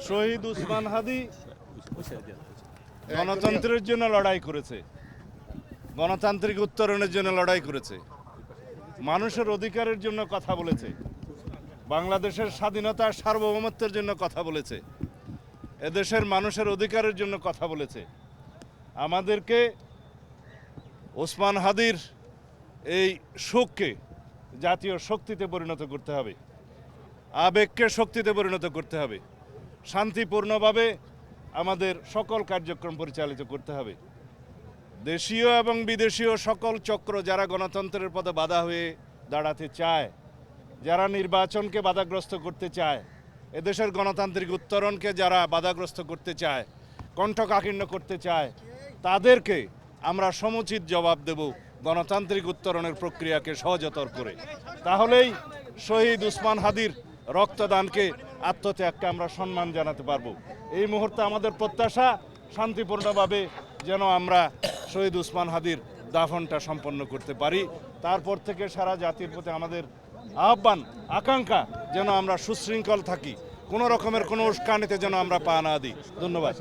শহীদ উসমান হাদি গণতন্ত্রের জন্য লড়াই করেছে, গণতান্ত্রিক উত্তরণের জন্য লড়াই করেছে, মানুষের অধিকারের জন্য কথা বলেছে, বাংলাদেশের স্বাধীনতা সার্বভৌমত্বের জন্য কথা বলেছে, এদেশের মানুষের অধিকারের জন্য কথা বলেছে। আমাদেরকে ওসমান হাদির এই শোককে জাতীয় শক্তিতে পরিণত করতে হবে, আবেগকে শক্তিতে পরিণত করতে হবে, শান্তিপূর্ণভাবে আমাদের সকল কার্যক্রম পরিচালিত করতে হবে। দেশীয় এবং বিদেশীয় সকল চক্র যারা গণতন্ত্রের পথে বাধা হয়ে দাঁড়াতে চায়, যারা নির্বাচনকে বাধাগ্রস্ত করতে চায়, এদেশের গণতান্ত্রিক উত্তরণকে যারা বাধাগ্রস্ত করতে চায়, কণ্ঠকাঠিন্য করতে চায়, তাদেরকে আমরা সমুচিত জবাব দেব গণতান্ত্রিক উত্তরণের প্রক্রিয়াকে সহজতর করে। তাহলেই শহীদ উসমান হাদির রক্তদানকে, আত্মত্যাগকে আমরা সম্মান জানাতে পারবো। এই মুহূর্তে আমাদের প্রত্যাশা শান্তিপূর্ণভাবে যেন আমরা শহীদ উসমান হাদির দাফনটা সম্পন্ন করতে পারি। তারপর থেকে সারা জাতির প্রতি আমাদের আহ্বান, আকাঙ্ক্ষা যেন আমরা সুশৃঙ্খল থাকি, কোনো রকমের কোনো উস্কানিতে যেন আমরা পা না দিই। ধন্যবাদ।